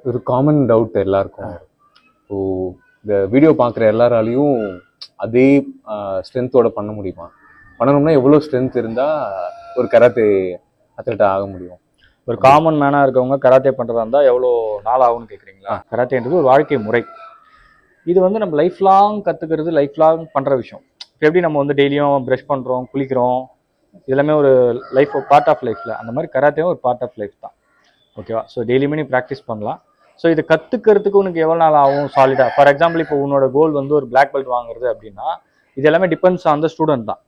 ஒரு common doubt எல்லாருக்கும். இப்போ இந்த வீடியோ பார்க்குற எல்லாராலையும் அதே ஸ்ட்ரென்த்தோட பண்ண முடியுமா? பண்ணணும்னா எவ்வளோ ஸ்ட்ரென்த் இருந்தால் ஒரு கராத்தே அத்லெட்டாக ஆக முடியும்? ஒரு காமன் மேனாக இருக்கவங்க கராத்தே பண்ணுறதா இருந்தால் எவ்வளோ நாள் ஆகும்னு கேட்குறீங்களா? கராத்தேன்றது ஒரு வாழ்க்கை முறை. இது வந்து நம்ம லைஃப் லாங் கற்றுக்கிறது, லைஃப் லாங் பண்ணுற விஷயம். இப்போ எப்படி நம்ம வந்து டெய்லியும் ப்ரஷ் பண்ணுறோம், குளிக்கிறோம், இதெல்லாமே ஒரு லைஃப் பார்ட் ஆஃப் லைஃப்பில், அந்த மாதிரி கராத்தேவும் ஒரு பார்ட் ஆஃப் லைஃப் தான். ஓகேவா? ஸோ டெய்லியுமே நீ ப்ராக்டிஸ் பண்ணலாம். ஸோ இதை கற்றுக்கிறதுக்கு உனக்கு எவ்வளோ நாள் ஆகும் சாலிடாக? ஃபார் எக்ஸாம்பிள், இப்போ உன்னோட கோல் வந்து ஒரு பிளாக் பெல்ட் வாங்குறது அப்படின்னா, இது எல்லாமே டிபெண்ட்ஸ் ஆன் த ஸ்டூடெண்ட் தான்.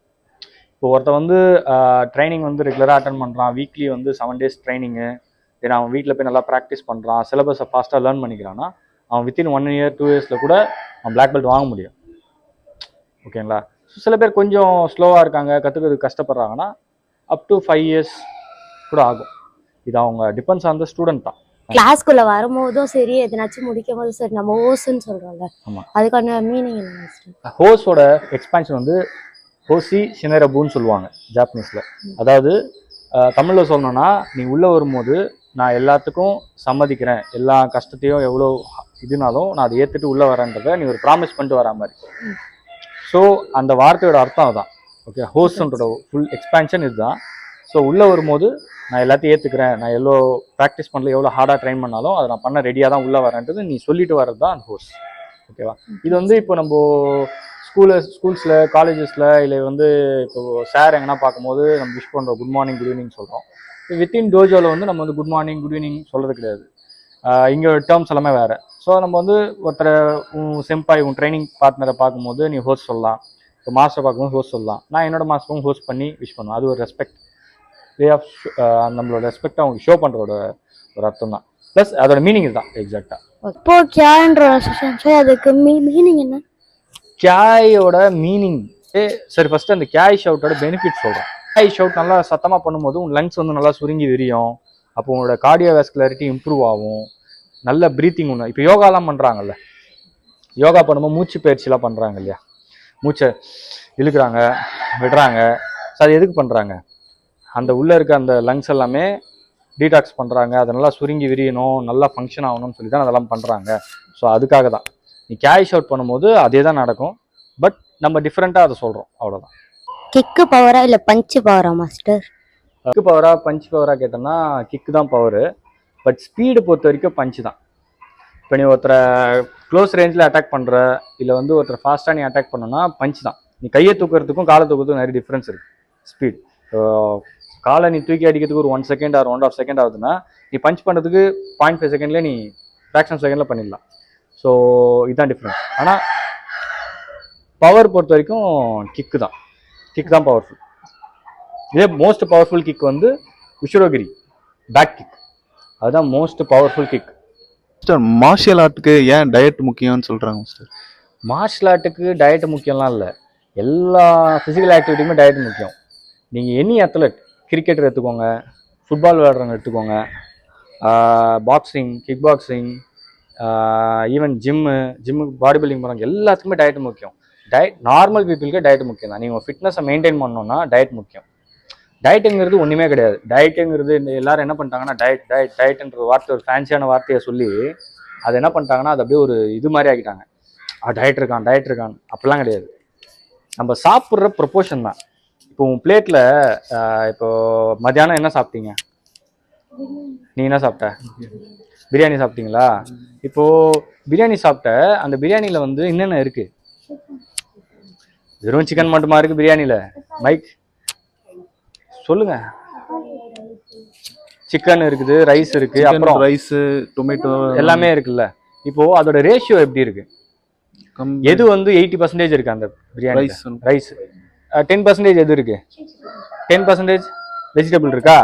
இப்போ ஒருத்த வந்து ட்ரைனிங் வந்து ரெகுலராக அட்டன் பண்ணுறான், வீக்லி வந்து 7 days ட்ரைனிங்கு, தென் அவன் வீட்டில் போய் நல்லா ப்ராக்டிஸ் பண்ணுறான், சிலபஸை ஃபாஸ்ட்டாக லேர்ன் பண்ணிக்கிறான்னா அவன் வித்தின் 1 year 2 years கூட அவன் பிளாக் பெல்ட் வாங்க முடியும். ஓகேங்களா? சில பேர் கொஞ்சம் ஸ்லோவாக இருக்காங்க, கற்றுக்கிறதுக்கு கஷ்டப்படுறாங்கன்னா அப் டு 5 years கூட ஆகும். இது அவங்க டிபெண்ட்ஸ் ஆன் த ஸ்டூடெண்ட் தான். கிளாஸ்க்குள்ள வரும்போதும் சரி, எதனாச்சும் முடிக்கும் போதும் சரி, நம்ம ஹோஸ்ன்னு சொல்றோம்ல, அதுக்கான மீனிங் என்ன? ஹோஸோட எக்ஸ்பான்ஷன் வந்து ஹோசி ஷினரபுன்னு சொல்லுவாங்க ஜாப்பனீஸில். அதாவது தமிழில் சொல்லணும்னா, நீ உள்ளே வரும்போது நான் எல்லாத்துக்கும் சம்மதிக்கிறேன், எல்லா கஷ்டத்தையும் எவ்வளோ இதுனாலும் நான் அதை ஏற்றுட்டு உள்ளே வரேன்றதை நீ ஒரு ப்ராமிஸ் பண்ணிட்டு வரா மாதிரி. ஸோ அந்த வார்த்தையோட அர்த்தம் அதுதான். ஓகே, ஹோஸ்ன்றோட ஃபுல் எக்ஸ்பான்ஷன் இதுதான். ஸோ உள்ளே வரும்போது நான் எல்லாத்தையும் ஏற்றுக்கிறேன், நான் எவ்வளோ ப்ராக்டிஸ் பண்ணல, எவ்வளோ ஹார்டாக ட்ரைன் பண்ணாலும் அதை நான் பண்ண ரெடியாக தான் உள்ளே வரேன்றது நீ சொல்லிட்டு வர்றது தான் அந்த ஹோஸ். ஓகேவா? இது வந்து இப்போ நம்ம ஸ்கூல்ஸில், காலேஜஸில், இல்லை வந்து இப்போ சார் எங்கன்னா பார்க்கும்போது நம்ம விஷ் பண்ணுறோம், குட் மார்னிங், குட் ஈவினிங் சொல்கிறோம். வித்தின் டோஜோவில் வந்து நம்ம வந்து குட் மார்னிங், குட் ஈவினிங் சொல்கிறது கிடையாது. இங்கே டேர்ம்ஸ் எல்லாமே வேறு. ஸோ நம்ம வந்து ஒருத்தரை செம்பாய் உன் ட்ரைனிங் பார்ட்னரை பார்க்கும்போது நீ ஹோஸ்ட் சொல்லலாம், இப்போ மாஸ்டர் பார்க்கும்போது ஹோஸ்ட் சொல்லலாம். நான் என்னோட மாஸ்டரும் ஹோஸ்ட் பண்ணி விஷ் பண்ணுவேன். அது ஒரு ரெஸ்பெக்ட், வே ஆஃப் நம்மளோட ரெஸ்பெக்ட் அவங்க ஷோ பண்ணுறோட ஒரு அர்த்தம் தான். ப்ளஸ் அதோட மீனிங் இதுதான் எக்ஸாக்டாக. இப்போ கியான்ற அதுக்கு மீனிங் என்ன? கியாயோட மீனிங் சரி, ஃபர்ஸ்ட் அந்த கியாய் ஷவுட்டோட பெனிஃபிட் சொல்கிறேன். கியாய் ஷவுட் நல்லா சத்தமாக பண்ணும்போது உன் லங்ஸ் வந்து நல்லா சுருங்கி விரியும். அப்போ உங்களோட கார்டியோவாஸ்குலாரிட்டி இம்ப்ரூவ் ஆகும். நல்ல ப்ரீத்திங் ஒன்று. இப்போ யோகாலாம் பண்ணுறாங்கல்ல, யோகா பண்ணும்போது மூச்சு பயிற்சிலாம் பண்ணுறாங்க இல்லையா, மூச்சை இழுக்கிறாங்க விடுறாங்க. ஸோ அது எதுக்கு பண்ணுறாங்க? அந்த உள்ளே இருக்க அந்த லங்ஸ் எல்லாமே டீடாக்ஸ் பண்ணுறாங்க, அதை நல்லா சுருங்கி விரியணும், நல்லா ஃபங்க்ஷன் ஆகணும்னு சொல்லி தான் அதெல்லாம் பண்ணுறாங்க. ஸோ அதுக்காக தான் நீ கேஷ் அவுட் பண்ணும்போது அதே தான் நடக்கும். பட் நம்ம டிஃப்ரெண்ட்டாக அதை சொல்கிறோம், அவ்வளோதான். கிக்கு பவரா இல்லை பஞ்சு பவரா மாஸ்டர்? கிக்கு பவரா பஞ்ச் பவரா கேட்டோம்னா கிக்கு தான் பவரு. பட் ஸ்பீடு பொறுத்த வரைக்கும் பஞ்சு தான். இப்போ நீ ஒருத்தரை க்ளோஸ் ரேஞ்சில் அட்டாக் பண்ணுற, இல்லை வந்து ஒருத்தரை ஃபாஸ்ட்டாக நீ அட்டாக் பண்ணோன்னா பஞ்ச் தான். நீ கையை தூக்குறதுக்கும் காலை தூக்குறதுக்கும் நிறைய டிஃப்ரென்ஸ் இருக்குது. ஸ்பீட், காலை நீ தூக்கி அடிக்கிறதுக்கு ஒரு 1 second ஆர் 1.5 second ஆகுதுன்னா, நீ பஞ்ச் பண்ணுறதுக்கு 0.5 secondலேயே நீ ஃப்ராக்ஷன் செகண்டில் பண்ணிடலாம். ஸோ இதுதான் டிஃப்ரென்ஸ். ஆனால் பவர் பொறுத்த வரைக்கும் கிக்கு தான். கிக் தான் பவர்ஃபுல். இதே மோஸ்ட் பவர்ஃபுல் கிக் வந்து விஷுரோகிரி பேக் கிக், அதுதான் most powerful kick. Sir, martial ஆர்ட்டுக்கு ஏன் டயட் முக்கியம்னு சொல்கிறாங்க சார்? மார்ஷியல் ஆர்ட்டுக்கு டயட் முக்கியம்லாம் இல்லை, எல்லா ஃபிசிக்கல் ஆக்டிவிட்டியுமே டயட் முக்கியம். நீங்கள் எனி அத்லெட், கிரிக்கெட்டர் எடுத்துக்கோங்க, ஃபுட்பால் விளையாடுறவங்க எடுத்துக்கோங்க, பாக்ஸிங், கிக் பாக்ஸிங், ஈவன் ஜிம்முக்கு பாடி பில்டிங் பண்ணுறாங்க, எல்லாத்துக்குமே டயட் முக்கியம். நார்மல் பீப்புளுக்கே டயட் முக்கியம் தான். நீங்கள் ஃபிட்னஸை மெயின்டைன் பண்ணணும்னா டயட் முக்கியம். டயட்டுங்கிறது ஒன்றுமே கிடையாது. டயட்டுங்கிறது இந்த எல்லாரும் என்ன பண்ணிட்டாங்கன்னா, டயட்ன்ற வார்த்தை ஒரு ஃபேன்சியான வார்த்தையை சொல்லி அது என்ன பண்ணிட்டாங்கன்னா, அது அப்படியே ஒரு இது மாதிரி ஆக்கிட்டாங்க. டயட் இருக்கான் அப்படிலாம் கிடையாது. நம்ம சாப்பிட்ற ப்ரொப்போர்ஷன் தான். இப்போ உன் பிளேட்டில் இப்போ மத்தியானம் என்ன சாப்பிட்டீங்க? நீ என்ன சாப்பிட்ட? பிரியாணி சாப்பிட்டீங்களா? இப்போது பிரியாணி சாப்பிட்ட அந்த பிரியாணியில் வந்து என்னென்ன இருக்குது? வெறும் சிக்கன் மட்டுமா இருக்குது பிரியாணியில்? மைக் சொல்லுங்க. சிக்கன் இருக்குது, ரைஸ் இருக்குது, அப்புறம் ரைஸ், டொமேட்டோ எல்லாமே இருக்குல்ல. இப்போ அதோட ரேஷியோ எப்படி இருக்கு? எது வந்து 80% இருக்கு அந்த பிரியாணி? ரைஸ். 10% எது இருக்கு? 10% வெஜிடபிள் இருக்கா?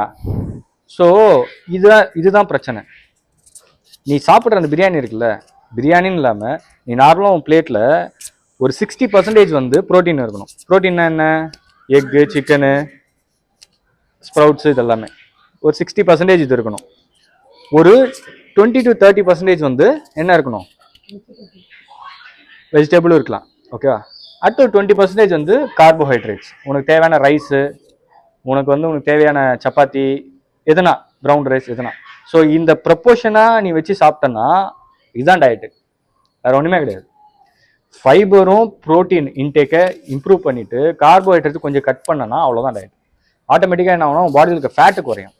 ஸோ இதுதான் பிரச்சனை. நீ சாப்பிட்ற அந்த பிரியாணி இருக்குல்ல, பிரியாணின்னு இல்லாமல் நீ நார்மலாக உன் பிளேட்டில் ஒரு 60% வந்து ப்ரோட்டீன் இருக்கணும். ப்ரோட்டீன்னா என்ன? எக்கு, சிக்கனு, ஸ்ப்ரவுட்ஸு, இதெல்லாமே ஒரு 60% இது இருக்கணும். ஒரு 20 to 30% வந்து என்ன இருக்கணும்? வெஜிடபிளும் இருக்கலாம். ஓகேவா? அடுத்த 20% வந்து கார்போஹைட்ரேட்ஸ். உனக்கு தேவையான ரைஸு, உனக்கு தேவையான சப்பாத்தி, எதுனா ப்ரௌன் ரைஸ், எதுனா ஸோ இந்த ப்ரொப்போர்ஷனாக நீ வச்சு சாப்பிட்டேன்னா இதுதான் டயட்டு, வேற ஒன்றுமே கிடையாது. ஃபைபரும் ப்ரோட்டீன் இன்டேக்கை இம்ப்ரூவ் பண்ணிட்டு கார்போஹைட்ரேட் கொஞ்சம் கட் பண்ணனா அவ்வளோதான் டயட். ஆட்டோமேட்டிக்காக என்ன ஆகும்னா உன் பாடியில் இருக்க ஃபேட்டு குறையும்.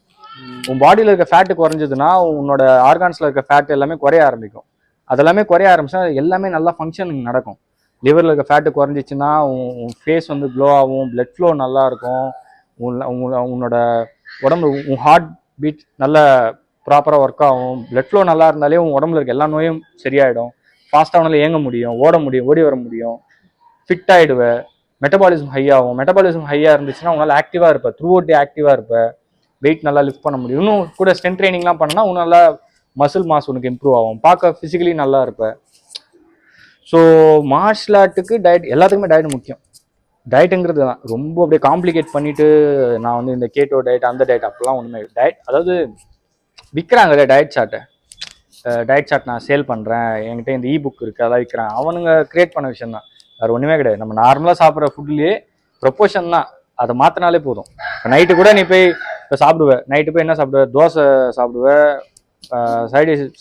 உன் பாடியில் இருக்க ஃபேட்டு குறைஞ்சதுன்னா உன்னோட ஆர்கான்ஸில் இருக்க ஃபேட் எல்லாமே குறைய ஆரம்பிக்கும். அதெல்லாமே குறைய ஆரம்பிச்சா எல்லாமே நல்லா ஃபங்க்ஷனிங் நடக்கும். லிவரில் இருக்க ஃபேட்டு குறைஞ்சிச்சுன்னா உன் ஃபேஸ் வந்து க்ளோ ஆகும், பிளட் ஃப்ளோ நல்லா இருக்கும், உன்னோட உடம்பு உன் ஹார்ட் பீட் நல்ல ப்ராப்பராக ஒர்க் ஆகும். பிளட் ஃப்ளோ நல்லா இருந்தாலே உன் உடம்புல இருக்க எல்லா நோயும் சரியாயிடும். ஃபாஸ்ட்டாக உன்னால இயங்க முடியும், ஓட முடியும், ஓடி வர முடியும், ஃபிட் ஆகிடுவேன். மெட்டபாலிசம் ஹை ஆகும். மெட்டபாலிசம் ஹையாக இருந்துச்சுன்னா உங்களால் ஆக்டிவாக இருப்ப, த்ரூ அவுட் டே ஆக்டிவாக இருப்ப, வெயிட் நல்லா லிஃப்ட் பண்ண முடியும். இன்னும் கூட ஸ்ட்ரென்த் ட்ரைனிங்லாம் பண்ணனா உன் நல்லா மசில் மாஸ் உனக்கு இம்ப்ரூவ் ஆகும், பார்க்க ஃபிசிக்கலி நல்லா இருப்ப. ஸோ மார்ஷல் ஆர்ட்டுக்கு டயட், எல்லாத்துக்குமே டயட் முக்கியம். டயட்டுங்கிறது தான் ரொம்ப அப்படியே காம்ப்ளிகேட் பண்ணிட்டு நான் வந்து இந்த கேட்டோ டயட் அந்த டயட் அப்படிலாம் ஒன்றுமே டயட், அதாவது விற்கிறாங்க டயட் சார்ட்டை. டயட் சார்ட் நான் சேல் பண்ணுறேன், என்கிட்ட இந்த புக் இருக்குது அதெல்லாம் விற்கிறேன். அவனுங்க கிரியேட் பண்ண விஷயம் தான், வேறு ஒன்றுமே கிடையாது. நம்ம நார்மலாக சாப்பிட்ற ஃபுட்லேயே ப்ரொப்போர்ஷன் தான், அதை மாற்றினாலே போதும். இப்போ நைட்டு கூட நீ போய் இப்போ சாப்பிடுவேன், நைட்டு போய் என்ன சாப்பிடுவேன், தோசை சாப்பிடுவேன்,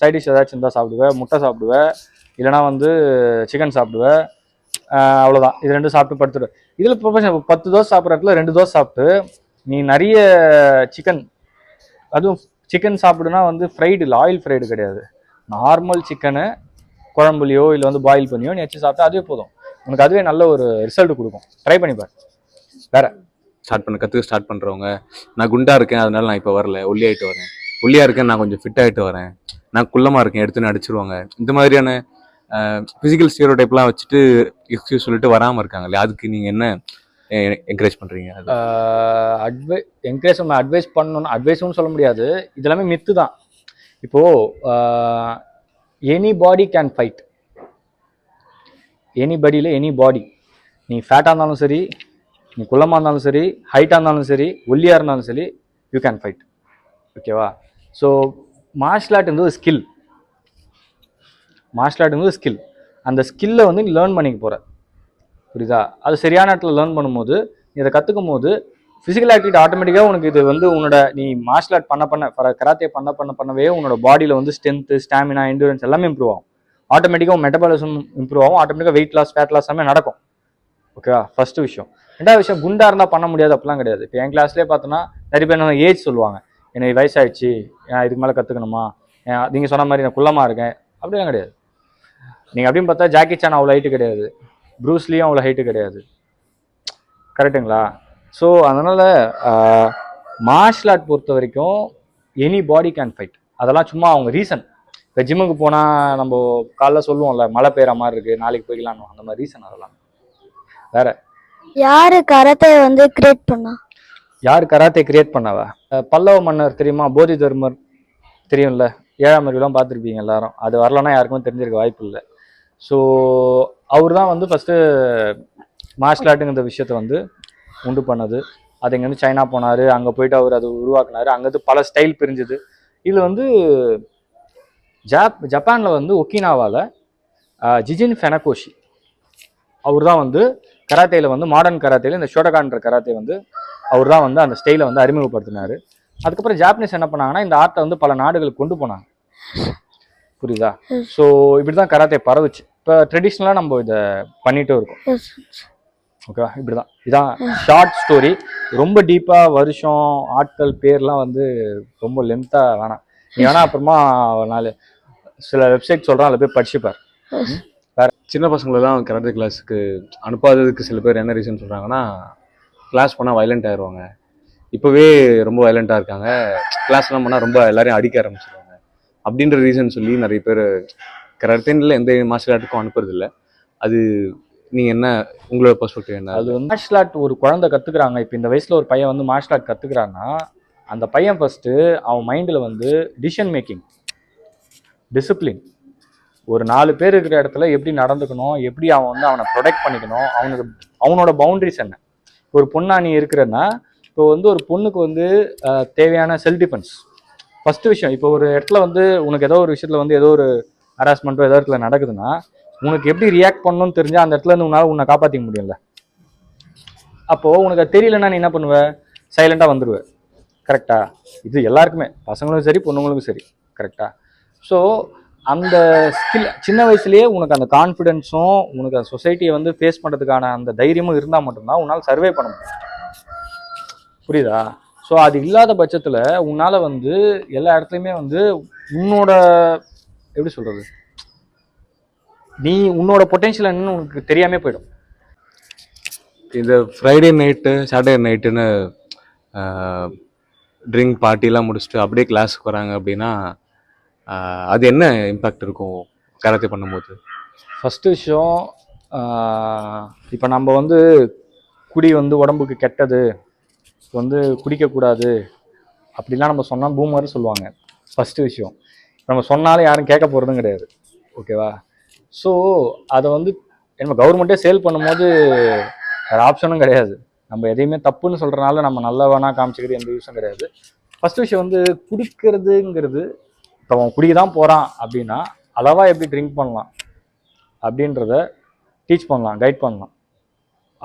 சைடிஷ் ஏதாச்சும் இருந்தால் சாப்பிடுவேன், முட்டை சாப்பிடுவேன், இல்லைனா வந்து சிக்கன் சாப்பிடுவேன், அவ்வளோதான். இது ரெண்டும் சாப்பிட்டு படுத்துடுவேன். இதில் ப்ரொப்போர்ஷன் 10 தோசை சாப்பிட்ற இடத்துல 2 தோசை சாப்பிட்டு நீ நிறைய சிக்கன், அதுவும் சிக்கன் சாப்பிடுனா வந்து ஃப்ரைடு இல்லை, ஆயில் ஃப்ரைடு கிடையாது, நார்மல் சிக்கனை குழம்புலையோ இல்லை வந்து பாயில் பண்ணியோ நீ வச்சு சாப்பிட்டா அதுவே போதும், உனக்கு அதுவே நல்ல ஒரு ரிசல்ட் கொடுக்கும். ட்ரை பண்ணி பாரு. வேற ஸ்டார்ட் பண்ணுறவங்க, நான் குண்டா இருக்கேன் அதனால நான் இப்போ வரல, ஒல்லியாயிட்டு வரேன், ஒல்லியா இருக்கேன் நான் கொஞ்சம் ஃபிட் ஆகிட்டு வரேன், நான் குள்ளமாக இருக்கேன் எடுத்துன்னு அடிச்சிருவாங்க, இந்த மாதிரியான ஃபிசிக்கல் ஸ்டீரியோடைப்லாம் வச்சுட்டு எக்ஸ்கியூஸ் சொல்லிட்டு வராமல் இருக்காங்க இல்லையா, அதுக்கு நீங்கள் என்ன என்கரேஜ் பண்ணுறீங்க? அட்வைஸ் பண்ணணும்னு அட்வைஸ்னு சொல்ல முடியாது, இதெல்லாமே மித்து தான். இப்போது எனி பாடி கேன் ஃபைட், எனிபடியில் எனி பாடி, நீ ஃபேட்டாக இருந்தாலும் சரி, நீ குள்ளமாக இருந்தாலும் சரி, ஹைட்டாக இருந்தாலும் சரி, ஒல்லியாக இருந்தாலும் சரி, யூ கேன் ஃபைட். ஓகேவா? ஸோ மார்ஷல் ஆர்ட் வந்து ஸ்கில், மார்ஷல் ஆர்ட் வந்து ஸ்கில். அந்த ஸ்கில்லை வந்து நீ லேர்ன் பண்ணிக்க போகிற, புரியுதா? அது சரியான இடத்துல லேர்ன் பண்ணும்போது, நீ இதை கற்றுக்கும் போது ஃபிசிக்கல் ஆக்டிவிட்டி ஆட்டோமேட்டிக்காக உனக்கு இது வந்து உன்னோட நீ மார்ஷல் ஆர்ட் பண்ண கராத்தே பண்ணவே உன்னோட பாடியில் வந்து ஸ்ட்ரென்த்து, ஸ்டாமினா, எண்டூரன்ஸ் எல்லாமே இம்ப்ரூவ் ஆகும். ஆட்டோமேட்டிக்காக மெட்டபாலிசம் இம்ப்ரூவ் ஆகும், ஆட்டோமேட்டிக்காக வெயிட் லாஸ், ஃபேட் லாஸ் எல்லாமே நடக்கும். ஓகேவா? ஃபர்ஸ்ட் விஷயம். ரெண்டாவது விஷயம், குண்டா இருந்தால் பண்ண முடியாது அப்படிலாம் கிடையாது. இப்போ என் கிளாஸ்லேயே பார்த்தோன்னா நிறைய பேர் என்ன ஏஜ் சொல்லுவாங்க, எனக்கு வயசாகிடுச்சு, இதுக்கு மேலே கற்றுக்கணுமா, நீங்கள் சொன்ன மாதிரி நான் குள்ளமாக இருக்கேன், அப்படிலாம் கிடையாது. நீங்கள் அப்படின்னு பார்த்தா ஜாக்கி சான் அவ்வளோ ஹைட்டு கிடையாது, ப்ரூஸ்லியும் அவ்வளோ ஹைட்டு கிடையாது, கரெக்டுங்களா? ஸோ அதனால் மார்ஷல் ஆர்ட் பொறுத்த வரைக்கும் எனி பாடி கேன் ஃபைட். அதெல்லாம் சும்மா அவங்க ரீசன். இப்போ ஜிம்முக்கு போனால் நம்ம காலைல சொல்லுவோம்ல மழை பெய்கிற மாதிரி இருக்குது நாளைக்கு போய்க்கலான்னு, அந்த மாதிரி ரீசன் அதெல்லாம். வேற யாரு கராத்தே வந்து கிரியேட் பண்ணா? யார் கராத்தே கிரியேட் பண்ணாவா? பல்லவ மன்னர் தெரியுமா? போதி தர்மர் தெரியும்ல, 7ஆம் அறிவுலாம் பார்த்துருப்பீங்க எல்லாரும். அது வரலன்னா யாருக்கும் தெரிஞ்சிருக்க வாய்ப்பு இல்லை. ஸோ அவர் தான் வந்து ஃபஸ்ட்டு மார்ஷல் ஆர்ட்டுங்கிற விஷயத்த வந்து உண்டு பண்ணது. அது இங்கே வந்து சைனா போனார், அங்கே போயிட்டு அவர் அதை உருவாக்குனார், அங்கேருந்து பல ஸ்டைல் பிரிஞ்சுது. இதில் வந்து ஜப்பானில் வந்து ஒக்கினாவாவில் ஜிஜின் ஃபெனகோஷி அவர் தான் வந்து கராத்தேயில் வந்து மாடர்ன் கராத்தேயில் இந்த ஷோடகான்ற கராத்தே வந்து அவர் தான் வந்து அந்த ஸ்டைலை வந்து அறிமுகப்படுத்தினார். அதுக்கப்புறம் ஜாப்பனீஸ் என்ன பண்ணாங்கன்னா இந்த ஆர்ட்டை வந்து பல நாடுகளுக்கு கொண்டு போனாங்க, புரியுதா? ஸோ இப்படி தான் கராத்தே பரவுச்சு. இப்போ ட்ரெடிஷ்னலாக நம்ம இதை பண்ணிகிட்டும் இருக்கோம். ஓகேவா? இப்படி தான், இதான் ஷார்ட் ஸ்டோரி. ரொம்ப டீப்பாக வருஷம் ஆட்கள் பேர்லாம் வந்து ரொம்ப லென்த்தாக வேணாம். நீ வேணா அப்புறமா ஒரு நாள் சில வெப்சைட் சொல்கிறேன், அதில் போய் படிச்சுப்பார். வேற சின்ன பசங்களெல்லாம் கராத்தே கிளாஸுக்கு அனுப்பாததுக்கு சில பேர் என்ன ரீசன் சொல்கிறாங்கன்னா, கிளாஸ் போனால் வைலண்ட் ஆயிடுவாங்க, இப்போவே ரொம்ப வைலண்ட்டாக இருக்காங்க, கிளாஸ்லாம் போனால் ரொம்ப எல்லாரையும் அடிக்க ஆரம்பிச்சிருவாங்க அப்படின்ற ரீசன் சொல்லி நிறைய பேர் கராத்தேனில் எந்த மார்ஷல் ஆர்ட்டுக்கும் அனுப்புறதில்லை. அது நீங்கள் என்ன, உங்களோட பெர்ஸ்பெக்டிவ் என்ன? அது வந்து மார்ஷல் ஆர்ட் ஒரு குழந்தை கற்றுக்குறாங்க. இப்போ இந்த வயசில் ஒரு பையன் வந்து மார்ஷல் ஆர்ட் கற்றுக்குறான்னா அந்த பையன் ஃபஸ்ட்டு அவன் மைண்டில் வந்து டிசிஷன் மேக்கிங், டிசிப்ளின், ஒரு 4 பேர் இருக்கிற இடத்துல எப்படி நடந்துக்கணும், எப்படி அவன் வந்து அவனை ப்ரொடெக்ட் பண்ணிக்கணும், அவனோட பவுண்டரிஸ் என்ன. ஒரு பொண்ணா நீ இருக்கிறன்னா இப்போ வந்து ஒரு பொண்ணுக்கு வந்து தேவையான செல்ஃப் டிஃபென்ஸ் ஃபஸ்ட்டு விஷயம். இப்போ ஒரு இடத்துல வந்து உனக்கு ஏதோ ஒரு விஷயத்தில் வந்து ஏதோ ஒரு ஹராஸ்மெண்ட்டோ ஏதோ இடத்துல நடக்குதுன்னா உனக்கு எப்படி ரியாக்ட் பண்ணணும்னு தெரிஞ்சால் அந்த இடத்துல இருந்து உன்னால் உன்னை காப்பாற்றிக்க முடியல. அப்போது உனக்கு அது தெரியலன்னா நீ என்ன பண்ணுவ? சைலண்டாக வந்துடுவேன். கரெக்டா? இது எல்லாருக்குமே, பசங்களுக்கும் சரி பொண்ணுங்களுக்கும் சரி. கரெக்டா? ஸோ அந்த ஸ்கில் சின்ன வயசுலேயே உனக்கு அந்த கான்ஃபிடென்ஸும் உனக்கு அந்த சொசைட்டியை வந்து ஃபேஸ் பண்ணுறதுக்கான அந்த தைரியமும் இருந்தால் மட்டும்தான் உன்னால் சர்வே பண்ண முடியும். புரியுதா? ஸோ அது இல்லாத பட்சத்தில் உன்னால் வந்து எல்லா இடத்துலையுமே வந்து உன்னோட எப்படி சொல்கிறது, நீ உன்னோட பொட்டென்ஷியல் என்னன்னு உனக்கு தெரியாமே போயிடும். இந்த ஃப்ரைடே நைட்டு சாட்டர்டே நைட்டுன்னு ட்ரிங்க் பார்ட்டிலாம் முடிச்சுட்டு அப்படியே கிளாஸுக்கு வராங்க அப்படின்னா அது என்ன இம்பேக்ட் இருக்கும் கராத்தே பண்ணும்போது? ஃபஸ்ட்டு விஷயம், இப்போ நம்ம வந்து குடி வந்து உடம்புக்கு கெட்டது, வந்து குடிக்கக்கூடாது அப்படிலாம் நம்ம சொன்னால் பூமர் சொல்லுவாங்க. ஃபஸ்ட்டு விஷயம், நம்ம சொன்னாலும் யாரும் கேட்க போகிறதும் கிடையாது. ஓகேவா? ஸோ அதை வந்து நம்ம கவர்மெண்ட்டே சேல் பண்ணும்போது வேறு ஆப்ஷனும் கிடையாது. நம்ம எதையுமே தப்புன்னு சொல்கிறனால நம்ம நல்லவனா காமிச்சிக்கிறது எந்த யூஸும் கிடையாது. ஃபஸ்ட்டு விஷயம் வந்து குடிக்கிறதுங்கிறது, இப்போ அவன் குடிக்க தான் போகிறான் அப்படின்னா அளவாக எப்படி ட்ரிங்க் பண்ணலாம் அப்படின்றத டீச் பண்ணலாம், கைட் பண்ணலாம்.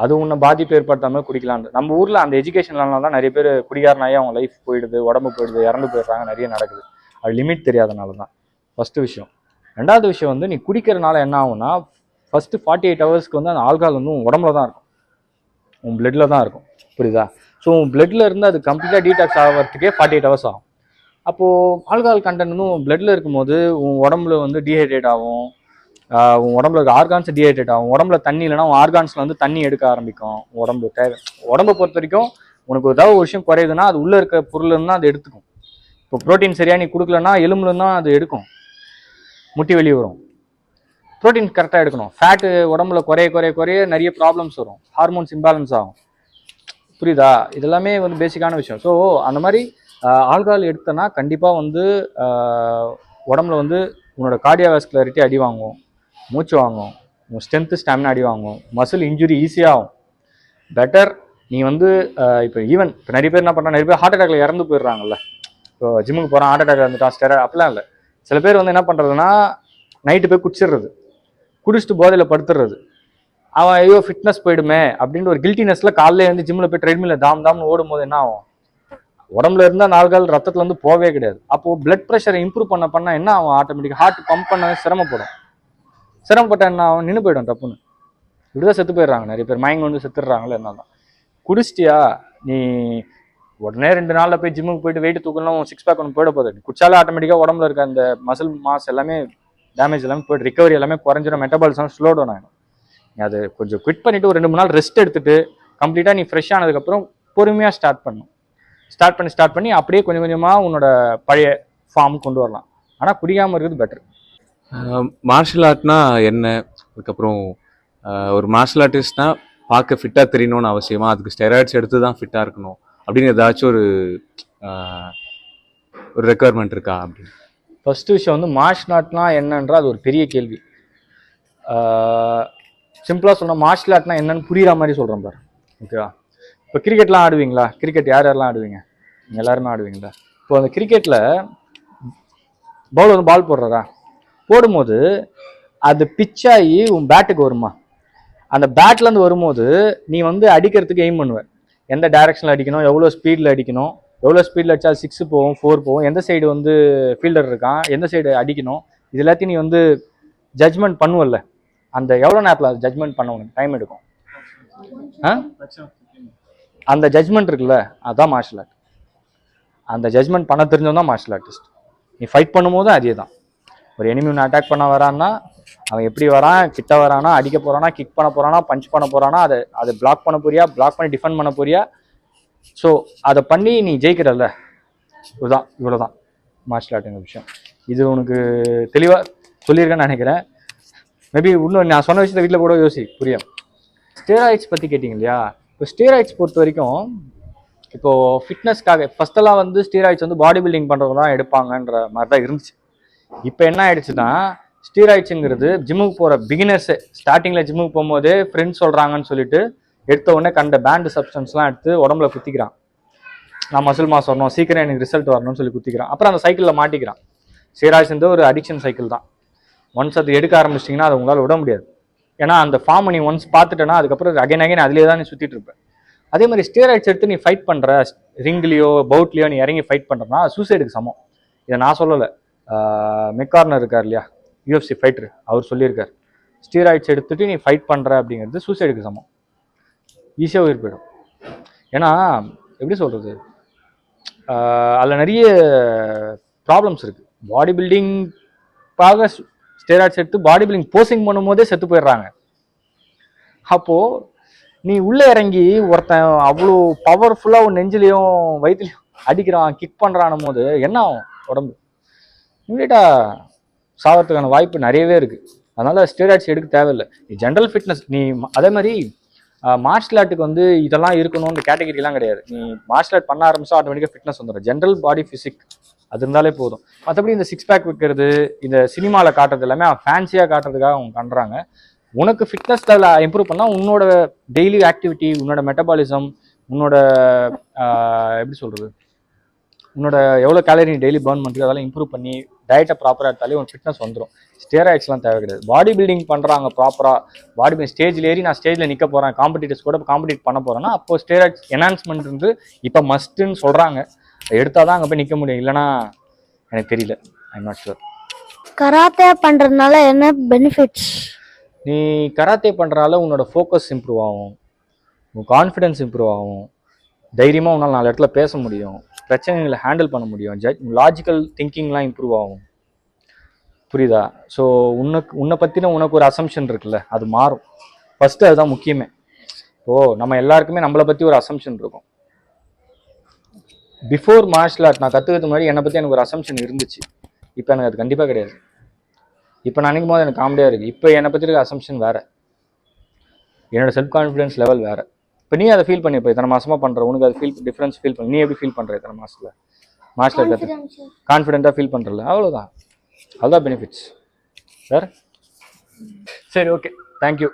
அது உன்னை பாதிப்பு ஏற்படுத்தாமல் குடிக்கலான்னு நம்ம ஊரில் அந்த எஜுகேஷன்லாம் தான் நிறைய பேர் குடிகாரனாயே அவங்க லைஃப் போயிடுது, உடம்பு போயிடுது, இறந்து போயிடுறாங்க, நிறைய நடக்குது. அது லிமிட் தெரியாதனால தான். ஃபஸ்ட்டு விஷயம். ரெண்டாவது விஷயம் வந்து நீ குடிக்கிறனால என்ன ஆகும்னா, ஃபஸ்ட்டு 48 ஹவர்ஸ்க்கு வந்து அந்த ஆல்கஹால் வந்து உன் உடம்புல தான் இருக்கும், உன் பிளட்டில் தான் இருக்கும். புரியுதா? ஸோ உன் பிளட்டில் இருந்து அது கம்ப்ளீட்டாக டீடாக்ஸ் ஆகிறதுக்கே 48 ஹவர்ஸ் ஆகும். அப்போது ஆல்கஹால் கண்டென்ட் வந்து உன் பிளட்டில் இருக்கும்போது உன் உடம்புல வந்து டீஹைட்ரேட் ஆகும், உன் உடம்புல இருக்க ஆர்கான்ஸ் டீஹைட்ரேட் ஆகும். உடம்புல தண்ணி இல்லைன்னா உன் ஆர்கான்ஸில் வந்து தண்ணி எடுக்க ஆரம்பிக்கும். உடம்பு தேவை, உடம்பை பொறுத்த வரைக்கும் உனக்கு ஏதாவது ஒரு விஷயம் குறையுதுன்னா அது உள்ளே இருக்க பொருள் இருந்தால் அது எடுத்துக்கும். இப்போ ப்ரோட்டீன் சரியாக நீ கொடுக்கலன்னா எலும்புலேருந்து தான் அது எடுக்கும், முட்டி வெளியே வரும். ப்ரோட்டீன் கரெக்டாக எடுக்கணும். ஃபேட்டு உடம்புல குறைய குறைய குறைய நிறைய ப்ராப்ளம்ஸ் வரும், ஹார்மோன்ஸ் இம்பேலன்ஸ் ஆகும். புரியுதா? இதெல்லாமே வந்து பேசிக்கான விஷயம். ஸோ அந்த மாதிரி ஆல்கஹால் எடுத்தனா கண்டிப்பாக வந்து உடம்புல வந்து உன்னோட கார்டியோவாஸ்குலாரிட்டி அடி வாங்கும், மூச்சு வாங்கும், உன் ஸ்ட்ரென்த்து ஸ்டாமினா அடி வாங்கும், மசில் இன்ஜுரி ஈஸியாக ஆகும். பெட்டர் நீ வந்து இப்போ ஈவன் இப்போ நிறைய பேர் என்ன பண்ணுறாங்க, நிறைய பேர் ஹார்ட் அட்டாக்ல இறந்து போயிடுறாங்கல்ல. இப்போ ஜிம்முக்கு போகிறான், ஹார்ட் அட்டாக் இருந்துட்டான், ஸ்டெராய்டு அப்படிலாம் இல்லை. சில பேர் வந்து என்ன பண்ணுறதுன்னா நைட்டு போய் குடிச்சிடுறது, குடிச்சிட்டு போதையில் படுத்துடுறது. அவன் ஐயோ ஃபிட்னஸ் போயிடுமே அப்படின்ற ஒரு கில்ட்டினஸ்ல காலையில் வந்து ஜிம்மில் போய் ட்ரெட்மில்ல தாம் ஓடும் போது என்ன ஆகும், உடம்புல இருந்தால் நாள்கால் ரத்தத்துல வந்து போவே கிடையாது. அப்போ பிளட் ப்ரெஷரை இம்ப்ரூவ் பண்ண என்ன ஆகும், ஆட்டோமேட்டிக்காக ஹார்ட் பம்ப் பண்ண சிரமப்பட்ட என்ன ஆகும், நின்று போயிடும் டப்புன்னு. இப்படிதான் செத்து போயிடுறாங்க நிறைய பேர், மயங்க வந்து செத்துடுறாங்களே. என்ன தான் குடிச்சிட்டியா நீ உடனே 2 நாளில் போய் ஜிம்முக்கு போயிட்டு வெயிட் தூக்கலாம், 6 பேக் ஒன்று போயிட போகுது. குடிச்சாலே ஆட்டோமேட்டிக்காக உடம்புல இருக்க அந்த மசில் மாஸ் எல்லாமே டேமேஜ் எல்லாமே போய்ட்டு ரிகவரி எல்லாமே குறைஞ்சிடும், மெட்டபாலிசம் ஸ்லோ டவுன் ஆகிடும். நீ அது கொஞ்சம் குவிட் பண்ணிவிட்டு ஒரு 2-3 நாள் ரெஸ்ட் எடுத்துட்டு கம்ப்ளீட்டாக நீ ஃப்ரெஷ் ஆனதுக்கப்புறம் பொறுமையாக ஸ்டார்ட் பண்ணி அப்படியே கொஞ்சம் கொஞ்சமாக உன்னோட பழைய ஃபார்ம் கொண்டு வரலாம். ஆனால் குடிக்காமல் இருக்கிறது பெட்டர். மார்ஷல் ஆர்ட்னா என்ன, அதுக்கப்புறம் ஒரு மார்ஷல் ஆர்டிஸ்ட்னா பார்க்க ஃபிட்டாக தெரியணும்னு அவசியமா, அதுக்கு ஸ்டெராய்ட்ஸ் எடுத்து தான் ஃபிட்டாக இருக்கணும் அப்படின்னு ஏதாச்சும் ஒரு ரெக்குவயர்மெண்ட் இருக்கா அப்படின்னு? ஃபர்ஸ்ட் விஷயம் வந்து மார்ஷல் ஆர்ட்னா என்னன்ற அது ஒரு பெரிய கேள்வி. சிம்பிளாக சொன்னால் மார்ஷல் ஆர்ட்னா என்னன்னு புரியுற மாதிரி சொல்கிறேன் பாரு. ஓகேவா? இப்போ கிரிக்கெட்லாம் ஆடுவீங்களா? கிரிக்கெட் யாரெல்லாம் ஆடுவீங்க? நீங்கள் எல்லாருமே ஆடுவீங்களா? இப்போ அந்த கிரிக்கெட்டில் பவுலர் வந்து பால் போடும்போது அது பிச்சாகி உன் பேட்டுக்கு வருமா, அந்த பேட்லேருந்து வரும்போது நீ வந்து அடிக்கிறதுக்கு எய்ம் பண்ணுவேன். எந்த டைரக்ஷனில் அடிக்கணும், எவ்வளோ ஸ்பீடில் அடிக்கணும், எவ்வளோ ஸ்பீடில் அடிச்சா 6 போகும் 4 போகும், எந்த சைடு வந்து ஃபீல்டர் இருக்கான், எந்த சைடு அடிக்கணும், இது எல்லாத்தையும் நீ வந்து ஜட்ஜ்மெண்ட் பண்ணுவல்ல. அந்த எவ்வளோ நேரத்தில் அது ஜட்ஜ்மெண்ட் பண்ண உனக்கு டைம் எடுக்கும். அந்த ஜட்ஜ்மெண்ட் இருக்குல்ல, அதுதான் மார்ஷல் ஆர்ட். அந்த ஜட்ஜ்மெண்ட் பண்ண தெரிஞ்சவன் தான் மார்ஷல் ஆர்டிஸ்ட். நீ ஃபைட் பண்ணும்போது அதே தான். ஒரு எனிமி ஒன்று அட்டாக் பண்ண வரான்னா அவன் எப்படி வரான், கிட்ட வரானா, அடிக்க போகிறானா, கிக் பண்ண போகிறானா, பஞ்ச் பண்ண போகிறானா, அதை பிளாக் பண்ண போறியா, பிளாக் பண்ணி டிஃபெண்ட் பண்ண போறியா. ஸோ அதை பண்ணி நீ ஜெயிக்கிறல்ல, இவ்வளோதான் மார்ஷல் ஆர்ட்டுங்கிற விஷயம். இது உனக்கு தெளிவாக சொல்லியிருக்கேன்னு நினைக்கிறேன். மேபி இன்னும் நான் சொன்ன விஷயத்தை வீட்டில் கூட புரியும். ஸ்டெராய்ட்ஸ் பற்றி கேட்டிங்க இல்லையா? இப்போ ஸ்டெராய்ட்ஸ் பொறுத்த வரைக்கும் இப்போது ஃபிட்னஸ்க்காக ஃபஸ்ட்டெல்லாம் வந்து ஸ்டீராய்ட்ஸ் வந்து பாடி பில்டிங் பண்ணுறவங்க தான் எடுப்பாங்கன்ற மாதிரி தான் இருந்துச்சு. இப்போ என்ன ஆயிடுச்சுன்னா ஸ்டீராய்ட்ஸுங்கிறது ஜிம்முக்கு போகிற பிகினர்ஸு ஸ்டார்டிங்கில் ஜிம்முக்கு போகும்போதே ஃப்ரெண்ட்ஸ் சொல்கிறாங்கன்னு சொல்லிட்டு எடுத்த உடனே கண்ட பேண்டு சப்ஸ்டன்ஸ்லாம் எடுத்து உடம்புல குத்திக்கிறான். நான் மசில் மாஸ் வரணும், சீக்கிரம் எனக்கு ரிசல்ட் வரணும்னு சொல்லி குத்திக்கிறான். அப்புறம் அந்த சைக்கிளில் மாட்டிக்கிறான். ஸ்டீராய்ட்ஸ் வந்து ஒரு அடிக்ஷன் சைக்கிள் தான். ஒன்ஸ் அது எடுக்க ஆரம்பிச்சிட்டிங்கன்னா அதை உங்களால் விட முடியாது. ஏன்னா அந்த ஃபார்மை நீ ஒன்ஸ் பார்த்துட்டேன்னா அதுக்கப்புறம் அகைன் அதிலே தான் நீ சுற்றிட்டு இருப்பேன். அதே மாதிரி ஸ்டீராய்ட்ஸ் எடுத்து நீ ஃபைட் பண்ணுற ரிங்லேயோ பவுட்லேயோ நீ இறங்கி ஃபைட் பண்ணுறனா சூசைடுக்கு சமம். இதை நான் சொல்லலை, மெக்கார்னர் இருக்கார் இல்லையா, UFC ஃபைட்டர், அவர் சொல்லியிருக்கார். ஸ்டீராய்ட்ஸ் எடுத்துட்டு நீ ஃபைட் பண்ணுற அப்படிங்கிறது சூசைடுக்கு சமம். ஈஸியாக உயிர் போயிடும். ஏன்னா எப்படி சொல்கிறது, அதில் நிறைய ப்ராப்ளம்ஸ் இருக்குது. பாடி பில்டிங்காக ஸ்டீராய்ட்ஸ் எடுத்து பாடி பில்டிங் போஸ்டிங் பண்ணும்போதே செத்து போயிடுறாங்க. அப்போது நீ உள்ளே இறங்கி ஒருத்தன் அவ்வளோ பவர்ஃபுல்லாக ஒரு நெஞ்சிலையும் வயிற்றுலையும் அடிக்கிறான், கிக் பண்ணுறான் போது என்ன ஆகும் உடம்பு? இம்மிடியட்டாக சாகிறதுக்கான வாய்ப்பு நிறையவே இருக்குது. அதனால் ஸ்டீராய்ட்ஸ் எடுக்க தேவையில்லை. நீ ஜென்ரல் ஃபிட்னஸ், நீ அதே மாதிரி மார்ஷல் ஆர்ட்டுக்கு வந்து இதெல்லாம் இருக்கணும்னு கேட்டகரிலாம் கிடையாது. நீ மார்ஷல் ஆர்ட் பண்ண ஆரம்பிச்சா ஆட்டோமேட்டிக்காக ஃபிட்னஸ் வந்துடும். ஜென்ரல் பாடி ஃபிசிக் அது இருந்தாலே போதும். மற்றபடி இந்த சிக்ஸ் பேக் வைக்கிறது, இந்த சினிமாவில் காட்டுறது எல்லாமே ஃபேன்சியாக காட்டுறதுக்காக அவங்க பண்ணுறாங்க. உனக்கு ஃபிட்னஸ் லெவலில் இம்ப்ரூவ் பண்ணால் உன்னோட டெய்லி ஆக்டிவிட்டி, உன்னோட மெட்டபாலிசம், உன்னோட எப்படி சொல்கிறது, உன்னோட எவ்வளோ கேலரி டெய்லி பர்ன் பண்ணுறது அதெல்லாம் இம்ப்ரூவ் பண்ணி டயட்டை ப்ராப்பராக எடுத்தாலே உனக்கு ஃபிட்னஸ் வந்துடும். ஸ்டீராய்ட்ஸ்லாம் தேவை கிடையாது. பாடி பில்டிங் பண்ணுறாங்க ப்ராப்பராக, பாடி பில்டிங் ஸ்டேஜில் ஏறி நான் ஸ்டேஜில் நிற்க போகிறேன், காம்படிட்டர்ஸ் கூட காம்படிட் பண்ண போகிறேன்னா அப்போ ஸ்டீராய்ட்ஸ் என்ஹான்ஸ்மெண்ட் வந்து இப்போ மஸ்ட்டுன்னு சொல்கிறாங்க. எடுத்தால் தான் அங்கே போய் நிற்க முடியும், இல்லைனா எனக்கு தெரியல. I'm not sure. கராத்தே பண்றதுனால என்ன பெனிஃபிட்ஸ்? நீ கராத்தே பண்ணுறனால உன்னோட ஃபோக்கஸ் இம்ப்ரூவ் ஆகும், உன் கான்ஃபிடென்ஸ் இம்ப்ரூவ் ஆகும், தைரியமாக உன்னால் 4 இடத்துல பேச முடியும், பிரச்சனைகளை ஹேண்டில் பண்ண முடியும், லாஜிக்கல் திங்கிங்லாம் இம்ப்ரூவ் ஆகும். புரியுதா? ஸோ உன்னை பற்றின உனக்கு ஒரு அசம்ஷன் இருக்குல்ல, அது மாறும். ஃபஸ்ட்டு அதுதான் முக்கியமே. நம்ம எல்லாருக்குமே நம்மளை பற்றி ஒரு அசம்ஷன் இருக்கும். பிஃபோர் மார்ஷல் ஆர்ட் நான் கற்றுக்கிறதுக்கு முன்னாடி என்னை பற்றி எனக்கு ஒரு அசம்ஷன் இருந்துச்சு. இப்போ எனக்கு அது கண்டிப்பாக கிடையாது. இப்போ நான் நினைக்கும் போது எனக்கு காமெடியாக இருக்குது. இப்போ என்னை பற்றி இருக்க அசம்ஷன் வேறு, என்னோட செல்ஃப் கான்ஃபிடன்ஸ் லெவல் வேறு. இப்போ நீ அதை ஃபீல் பண்ணிப்போ இத்தனை மாசமாக பண்ணுற, உனக்கு அது டிஃப்ரென்ஸ் ஃபீல் பண்ணி நீ எப்படி ஃபீல் பண்ணுற? இத்தனை மாதத்தில் மார்ஷல் ஆர்ட் கற்று கான்ஃபிடென்ட்டாக ஃபீல் பண்ணுறல, அவ்வளோதான். அதுதான் பெனிஃபிட்ஸ் சார். சரி, ஓகே, தேங்க்யூ.